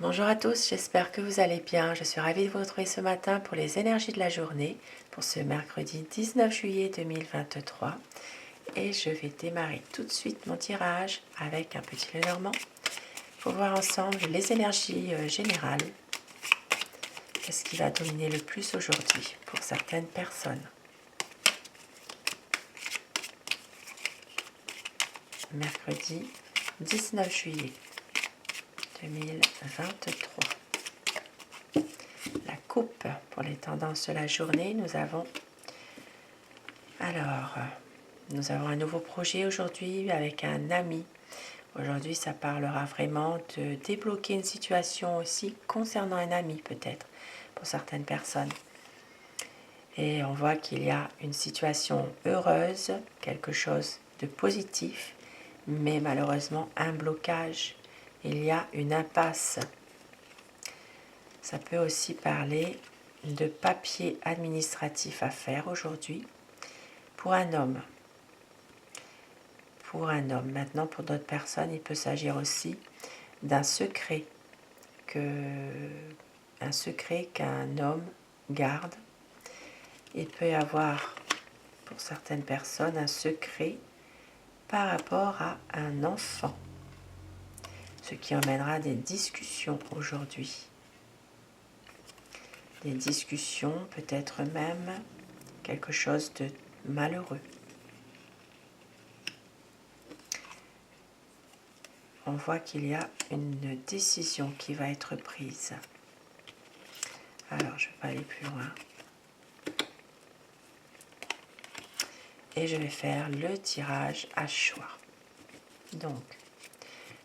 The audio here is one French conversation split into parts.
Bonjour à tous, j'espère que vous allez bien. Je suis ravie de vous retrouver ce matin pour les énergies de la journée, pour ce mercredi 19 juillet 2023. Et je vais démarrer tout de suite mon tirage avec un petit Lenormand pour voir ensemble les énergies générales. Qu'est-ce qui va dominer le plus aujourd'hui pour certaines personnes? Mercredi 19 juillet 2023. La coupe pour les tendances de la journée, nous avons un nouveau projet aujourd'hui avec un ami. Aujourd'hui, ça parlera vraiment de débloquer une situation aussi concernant un ami peut-être pour certaines personnes. Et on voit qu'il y a une situation heureuse, quelque chose de positif, mais malheureusement un blocage. Il y a une impasse. Ça peut aussi parler de papier administratif à faire aujourd'hui pour un homme. Maintenant, pour d'autres personnes, il peut s'agir aussi d'un secret qu'un homme garde. Il peut y avoir, pour certaines personnes, un secret par rapport à un enfant, ce qui emmènera des discussions aujourd'hui. Des discussions, peut-être même quelque chose de malheureux. On voit qu'il y a une décision qui va être prise. Alors, je ne vais pas aller plus loin. Et je vais faire le tirage à choix. Donc,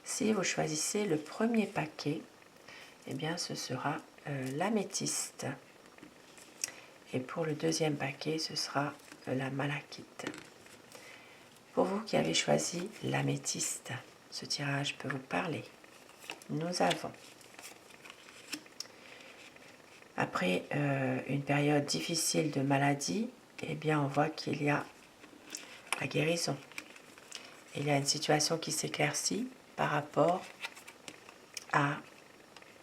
si vous choisissez le premier paquet, eh bien, ce sera l'améthyste. Et pour le deuxième paquet, ce sera la malachite. Pour vous qui avez choisi l'améthyste, ce tirage peut vous parler. Nous avons, après une période difficile de maladie, eh bien, on voit qu'il y a la guérison. Il y a une situation qui s'éclaircit par rapport à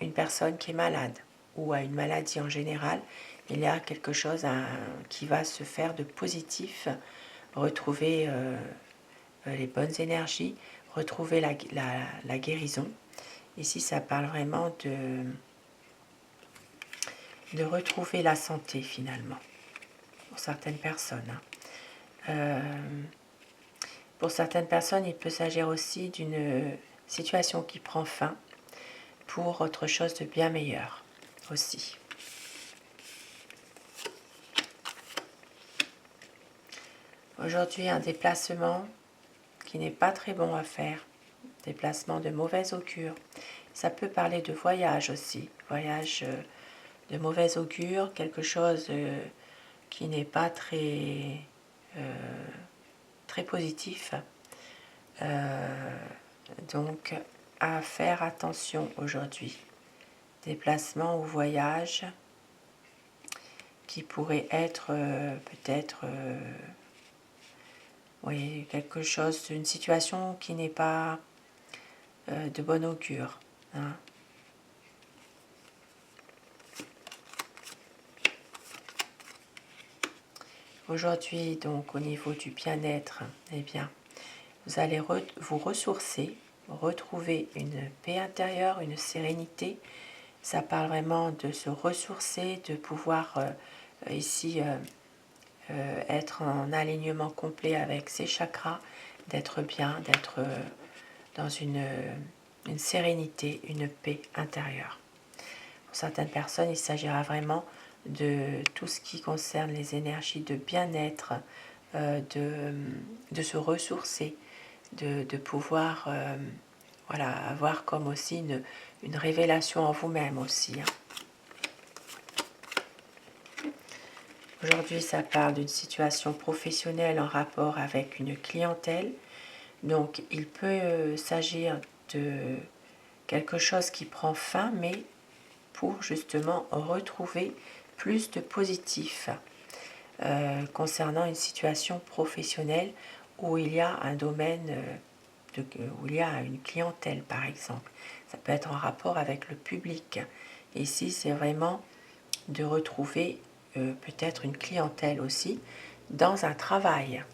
une personne qui est malade ou à une maladie en général. Il y a quelque chose qui va se faire de positif, retrouver les bonnes énergies, retrouver la guérison. Ici, ça parle vraiment de retrouver la santé finalement, pour certaines personnes. Pour certaines personnes, il peut s'agir aussi d'une situation qui prend fin pour autre chose de bien meilleur aussi. Aujourd'hui, un déplacement qui n'est pas très bon à faire, déplacement de mauvaise augure. Ça peut parler de voyage aussi, voyage de mauvaise augure, quelque chose qui n'est pas très positif. Donc, à faire attention aujourd'hui. Déplacement ou voyage qui pourrait être peut-être quelque chose, une situation qui n'est pas de bon augure. Hein. Aujourd'hui, donc, au niveau du bien-être, eh bien, vous allez vous ressourcer, retrouver une paix intérieure, une sérénité. Ça parle vraiment de se ressourcer, de pouvoir ici être en alignement complet avec ses chakras, d'être bien, d'être dans une sérénité, une paix intérieure. Pour certaines personnes, il s'agira vraiment de tout ce qui concerne les énergies de bien-être, de se ressourcer, de pouvoir avoir comme aussi une révélation en vous-même aussi. Hein. Aujourd'hui, ça parle d'une situation professionnelle en rapport avec une clientèle. Donc, il peut s'agir de quelque chose qui prend fin, mais pour justement retrouver plus de positif concernant une situation professionnelle où il y a un domaine, où il y a une clientèle par exemple. Ça peut être en rapport avec le public. Ici, c'est vraiment de retrouver peut-être une clientèle aussi dans un travail.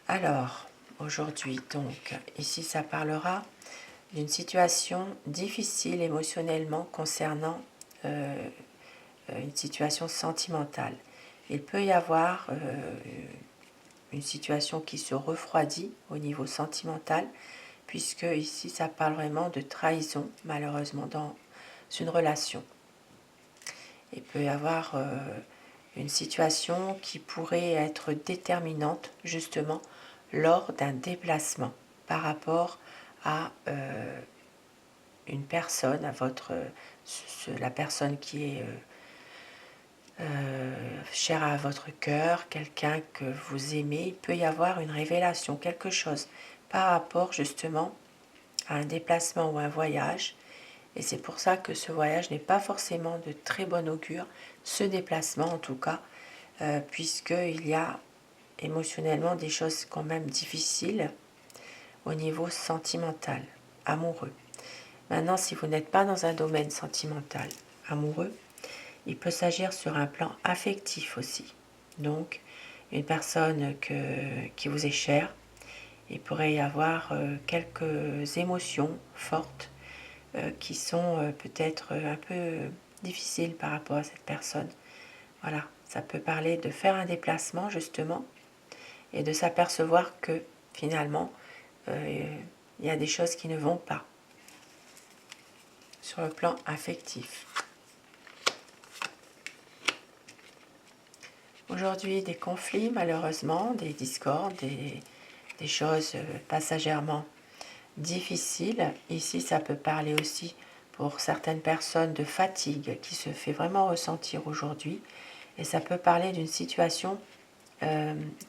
Alors, aujourd'hui, donc, ici, ça parlera d'une situation difficile émotionnellement concernant une situation sentimentale. Il peut y avoir une situation qui se refroidit au niveau sentimental, puisque ici, ça parle vraiment de trahison, malheureusement, dans une relation. Il peut y avoir une situation qui pourrait être déterminante, justement, lors d'un déplacement par rapport à une personne, à la personne qui est chère à votre cœur, quelqu'un que vous aimez. Il peut y avoir une révélation, quelque chose par rapport justement à un déplacement ou un voyage. Et c'est pour ça que ce voyage n'est pas forcément de très bon augure, ce déplacement en tout cas, puisqu'il y a émotionnellement des choses quand même difficiles au niveau sentimental, amoureux. Maintenant, si vous n'êtes pas dans un domaine sentimental, amoureux, il peut s'agir sur un plan affectif aussi. Donc, une personne qui vous est chère, il pourrait y avoir quelques émotions fortes qui sont peut-être un peu difficiles par rapport à cette personne. Voilà, ça peut parler de faire un déplacement justement et de s'apercevoir que finalement, il y a des choses qui ne vont pas sur le plan affectif. Aujourd'hui, des conflits, malheureusement, des discordes, des choses passagèrement difficiles. Ici, ça peut parler aussi pour certaines personnes de fatigue qui se fait vraiment ressentir aujourd'hui. Et ça peut parler d'une situation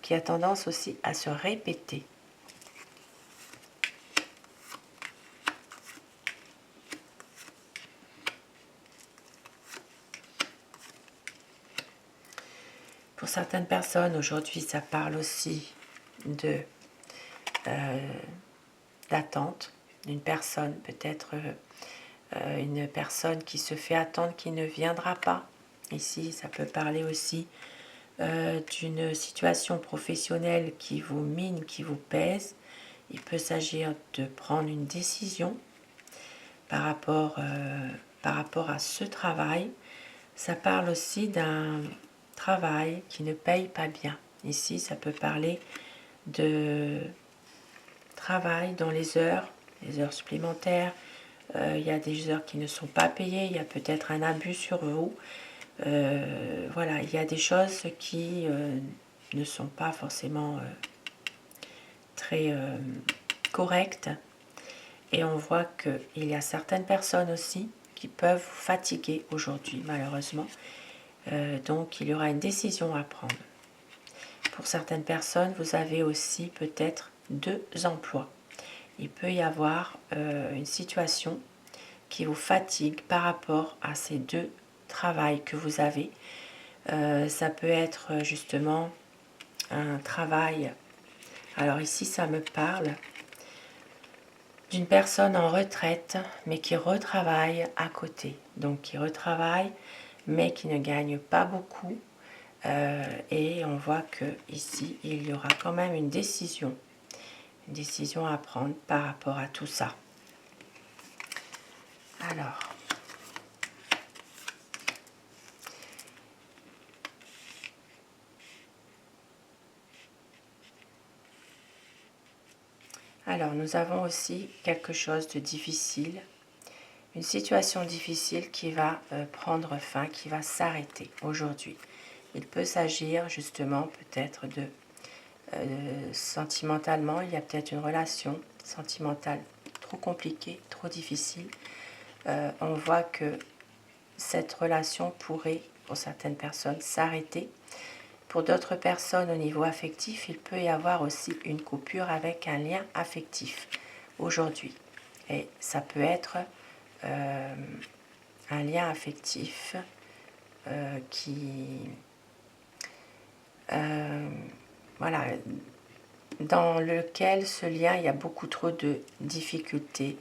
qui a tendance aussi à se répéter. Pour certaines personnes, aujourd'hui, ça parle aussi d'attente d'une personne, peut-être une personne qui se fait attendre, qui ne viendra pas. Ici, ça peut parler aussi d'une situation professionnelle qui vous mine, qui vous pèse. Il peut s'agir de prendre une décision par rapport à ce travail. Ça parle aussi d'un travail qui ne paye pas bien. Ici, ça peut parler de travail dans les heures supplémentaires. Il y a des heures qui ne sont pas payées, il y a peut-être un abus sur vous. Voilà, il y a des choses qui ne sont pas forcément très correctes. Et on voit qu'il y a certaines personnes aussi qui peuvent vous fatiguer aujourd'hui, malheureusement. Donc, il y aura une décision à prendre. Pour certaines personnes, vous avez aussi peut-être 2 emplois. Il peut y avoir une situation qui vous fatigue par rapport à ces 2 travails que vous avez. Ça peut être justement un travail. Alors ici, ça me parle d'une personne en retraite, mais qui retravaille à côté. Donc, qui retravaille, mais qui ne gagne pas beaucoup. Et on voit que ici, il y aura quand même une décision à prendre par rapport à tout ça. Alors, nous avons aussi quelque chose de difficile, une situation difficile qui va prendre fin, qui va s'arrêter aujourd'hui. Il peut s'agir justement peut-être de sentimentalement, il y a peut-être une relation sentimentale trop compliquée, trop difficile. On voit que cette relation pourrait, pour certaines personnes, s'arrêter. Pour d'autres personnes, au niveau affectif, il peut y avoir aussi une coupure avec un lien affectif aujourd'hui. Et ça peut être un lien affectif qui... voilà, dans lequel ce lien, il y a beaucoup trop de difficultés.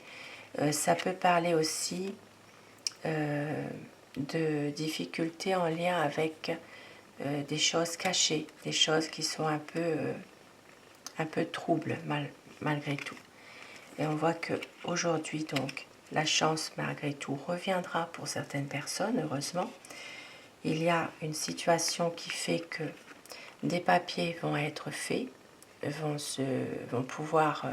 Ça peut parler aussi de difficultés en lien avec des choses cachées, des choses qui sont un peu troubles malgré tout. Et on voit que aujourd'hui, donc, la chance malgré tout reviendra pour certaines personnes, heureusement. Il y a une situation qui fait que des papiers vont être faits, vont pouvoir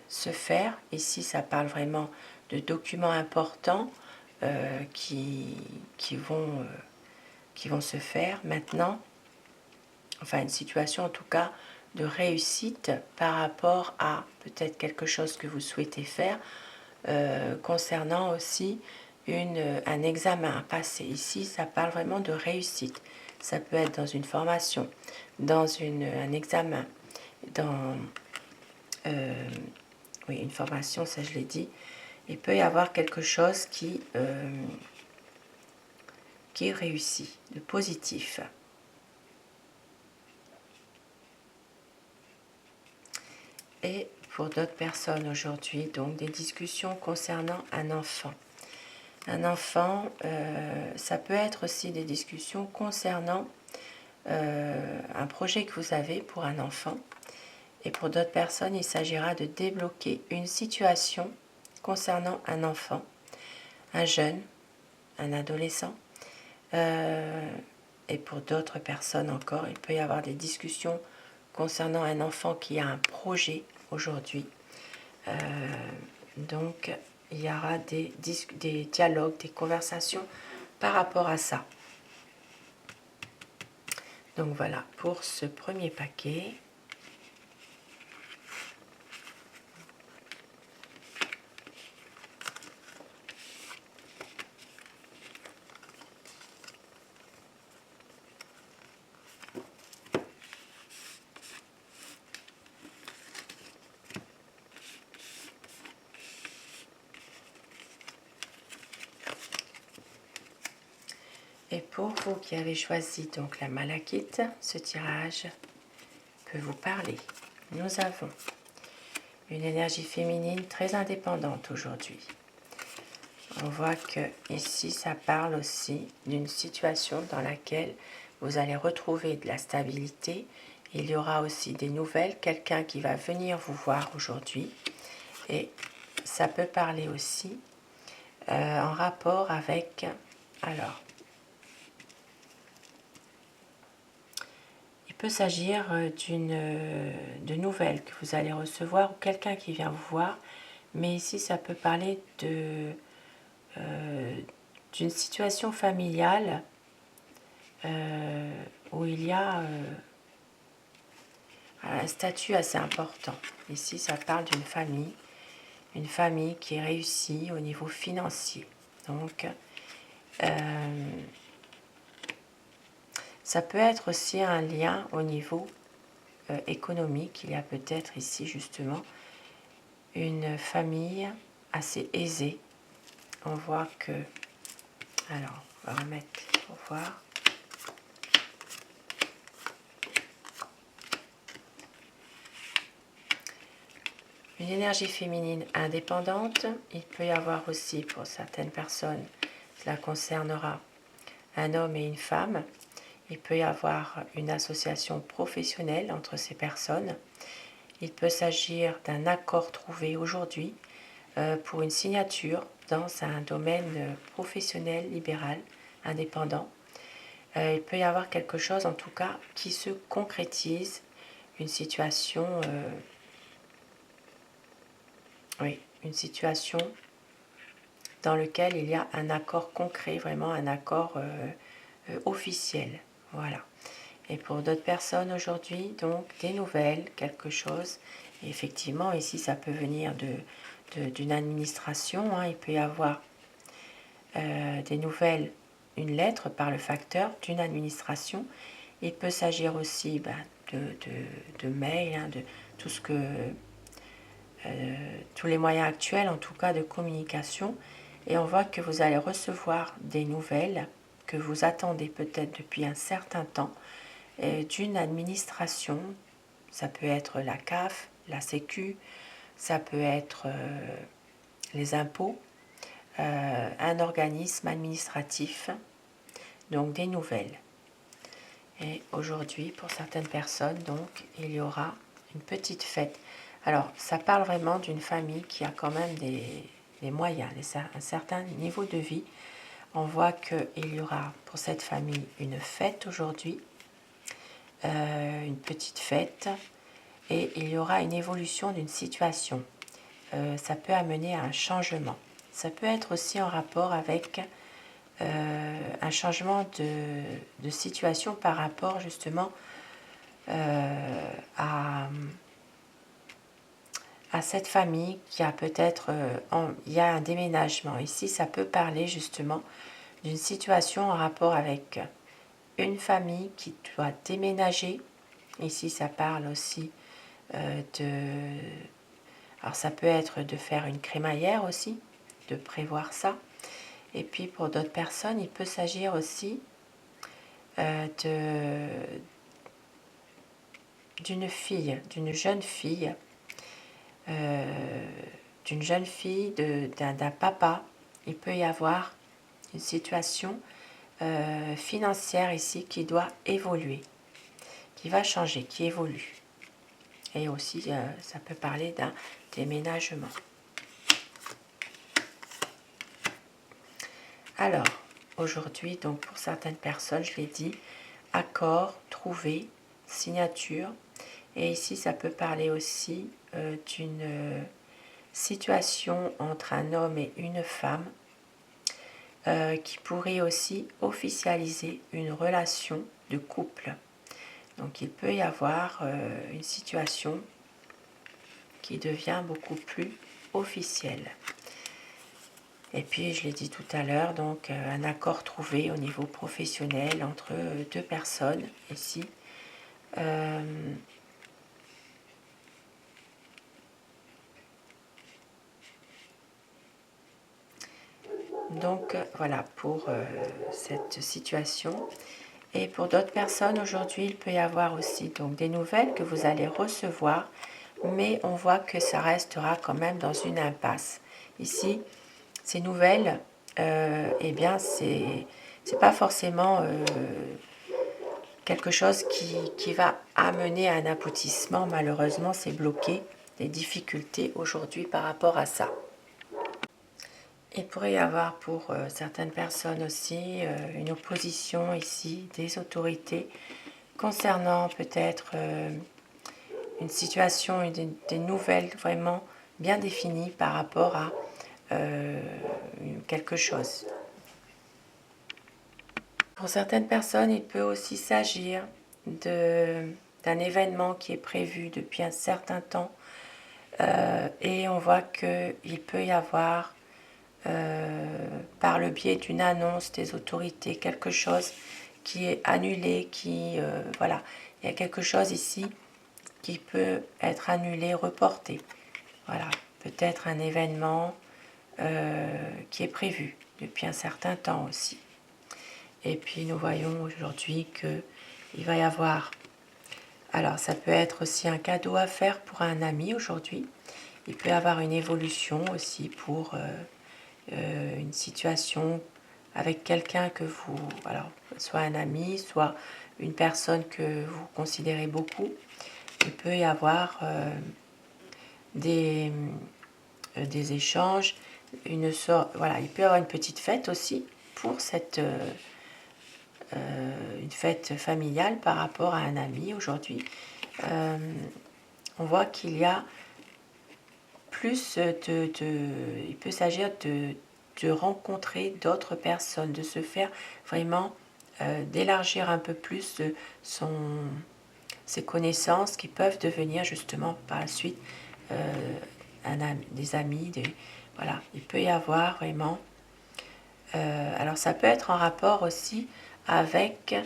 se faire. Ici, ça parle vraiment de documents importants qui vont se faire maintenant. Enfin, une situation en tout cas de réussite par rapport à peut-être quelque chose que vous souhaitez faire concernant aussi un examen à passer. Ici, ça parle vraiment de réussite. Ça peut être dans une formation, dans un examen, dans oui, une formation, ça je l'ai dit. Il peut y avoir quelque chose qui réussit, de positif. Et pour d'autres personnes aujourd'hui, donc des discussions concernant un enfant. Un enfant, ça peut être aussi des discussions concernant un projet que vous avez pour un enfant. Et pour d'autres personnes, il s'agira de débloquer une situation concernant un enfant, un jeune, un adolescent. Et pour d'autres personnes encore, il peut y avoir des discussions concernant un enfant qui a un projet aujourd'hui. Donc, il y aura des dialogues, des conversations par rapport à ça. Donc voilà, pour ce premier paquet. Et pour vous qui avez choisi donc la malachite, ce tirage peut vous parler. Nous avons une énergie féminine très indépendante aujourd'hui. On voit que ici, ça parle aussi d'une situation dans laquelle vous allez retrouver de la stabilité. Il y aura aussi des nouvelles, quelqu'un qui va venir vous voir aujourd'hui. Et ça peut parler aussi en rapport avec... Alors, il peut s'agir de nouvelles que vous allez recevoir ou quelqu'un qui vient vous voir. Mais ici, ça peut parler d'une situation familiale où il y a un statut assez important. Ici, ça parle une famille qui est réussie au niveau financier. Donc, ça peut être aussi un lien au niveau économique. Il y a peut-être ici justement une famille assez aisée. On voit que... Alors, on va remettre pour voir. Une énergie féminine indépendante. Il peut y avoir aussi, pour certaines personnes, cela concernera un homme et une femme. Il peut y avoir une association professionnelle entre ces personnes. Il peut s'agir d'un accord trouvé aujourd'hui pour une signature dans un domaine professionnel, libéral, indépendant. Il peut y avoir quelque chose, en tout cas, qui se concrétise, une situation, une situation dans laquelle il y a un accord concret, vraiment un accord officiel. Voilà. Et pour d'autres personnes aujourd'hui, donc des nouvelles, quelque chose. Et effectivement, ici, ça peut venir d'une administration. Il peut y avoir des nouvelles, une lettre par le facteur d'une administration. Il peut s'agir aussi de mails, de tout ce que tous les moyens actuels, en tout cas de communication. Et on voit que vous allez recevoir des nouvelles que vous attendez peut-être depuis un certain temps d'une administration. Ça peut être la CAF, la Sécu, ça peut être les impôts, un organisme administratif, donc des nouvelles. Et aujourd'hui, pour certaines personnes, donc, il y aura une petite fête. Alors, ça parle vraiment d'une famille qui a quand même des moyens, un certain niveau de vie. On voit qu'il y aura pour cette famille une fête aujourd'hui, une petite fête, et il y aura une évolution d'une situation. Ça peut amener à un changement. Ça peut être aussi en rapport avec un changement de situation par rapport justement à cette famille qui a peut-être, il y a un déménagement. Ici, ça peut parler justement d'une situation en rapport avec une famille qui doit déménager. Ici, ça parle aussi alors ça peut être de faire une crémaillère aussi, de prévoir ça. Et puis pour d'autres personnes, il peut s'agir aussi d'une fille, d'une jeune fille, d'un papa. Il peut y avoir une situation financière ici qui doit évoluer, qui va changer, qui évolue. Et aussi, ça peut parler d'un déménagement. Alors, aujourd'hui, donc pour certaines personnes, je l'ai dit, accord, trouvé, signature. Et ici, ça peut parler aussi d'une situation entre un homme et une femme qui pourrait aussi officialiser une relation de couple. Donc, il peut y avoir une situation qui devient beaucoup plus officielle. Et puis, je l'ai dit tout à l'heure, donc un accord trouvé au niveau professionnel entre deux personnes ici. Donc voilà pour cette situation. Et pour d'autres personnes, aujourd'hui, il peut y avoir aussi donc des nouvelles que vous allez recevoir, mais on voit que ça restera quand même dans une impasse. Ici, ces nouvelles, eh bien, c'est pas forcément quelque chose qui va amener à un aboutissement. Malheureusement, c'est bloqué, des difficultés aujourd'hui par rapport à ça. Il pourrait y avoir pour certaines personnes aussi une opposition ici des autorités concernant peut-être une situation, des nouvelles vraiment bien définies par rapport à quelque chose. Pour certaines personnes, il peut aussi s'agir d'un événement qui est prévu depuis un certain temps et on voit qu'il peut y avoir par le biais d'une annonce des autorités quelque chose qui est annulé, voilà, il y a quelque chose ici qui peut être annulé, reporté. Voilà, peut-être un événement qui est prévu depuis un certain temps aussi. Et puis nous voyons aujourd'hui qu'il va y avoir, alors ça peut être aussi un cadeau à faire pour un ami aujourd'hui. Il peut y avoir une évolution aussi pour une situation avec quelqu'un que vous, alors soit un ami, soit une personne que vous considérez beaucoup. Il peut y avoir des échanges, voilà, il peut y avoir une petite fête aussi pour une fête familiale par rapport à un ami aujourd'hui. On voit qu'il y a plus il peut s'agir de rencontrer d'autres personnes, de se faire vraiment d'élargir un peu plus ses connaissances qui peuvent devenir justement par la suite des amis. Voilà, il peut y avoir vraiment... alors ça peut être en rapport aussi avec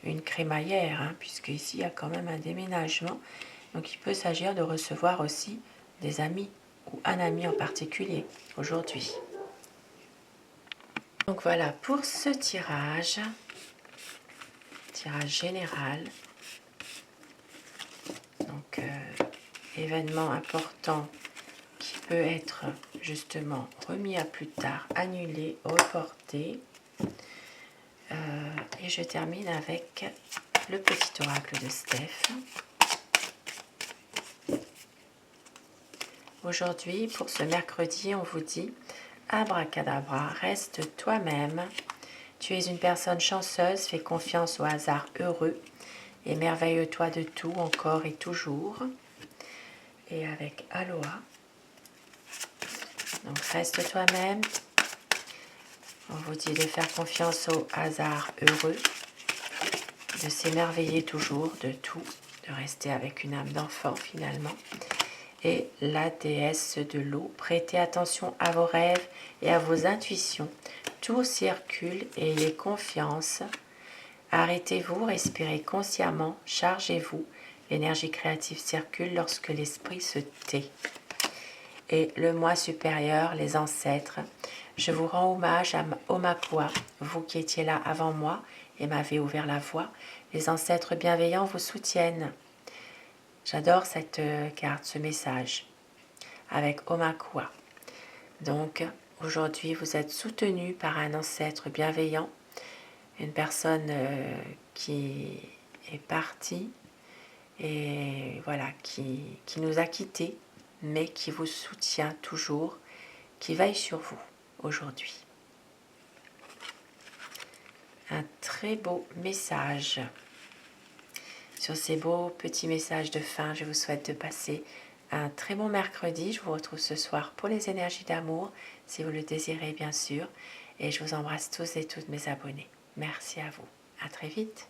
une crémaillère, hein, puisque ici il y a quand même un déménagement. Donc il peut s'agir de recevoir aussi des amis ou un ami en particulier aujourd'hui. Donc voilà pour ce tirage général. événement important qui peut être justement remis à plus tard, annulé, reporté. Et je termine avec le petit oracle de Steph. Aujourd'hui, pour ce mercredi, on vous dit abracadabra, reste toi-même. Tu es une personne chanceuse, fais confiance au hasard heureux, émerveille-toi de tout encore et toujours. Et avec Aloha, donc reste toi-même. On vous dit de faire confiance au hasard heureux, de s'émerveiller toujours de tout, de rester avec une âme d'enfant finalement. Et la déesse de l'eau, prêtez attention à vos rêves et à vos intuitions. Tout circule et ayez confiance. Arrêtez-vous, respirez consciemment, chargez-vous. L'énergie créative circule lorsque l'esprit se tait. Et le moi supérieur, les ancêtres, je vous rends hommage à Omakua, vous qui étiez là avant moi et m'avez ouvert la voie. Les ancêtres bienveillants vous soutiennent. J'adore cette carte, ce message, avec Omakua. Donc, aujourd'hui, vous êtes soutenu par un ancêtre bienveillant, une personne qui est partie et voilà, qui nous a quittés, mais qui vous soutient toujours, qui veille sur vous aujourd'hui. Un très beau message. Sur ces beaux petits messages de fin, je vous souhaite de passer un très bon mercredi. Je vous retrouve ce soir pour les énergies d'amour, si vous le désirez bien sûr. Et je vous embrasse tous et toutes mes abonnés. Merci à vous. À très vite.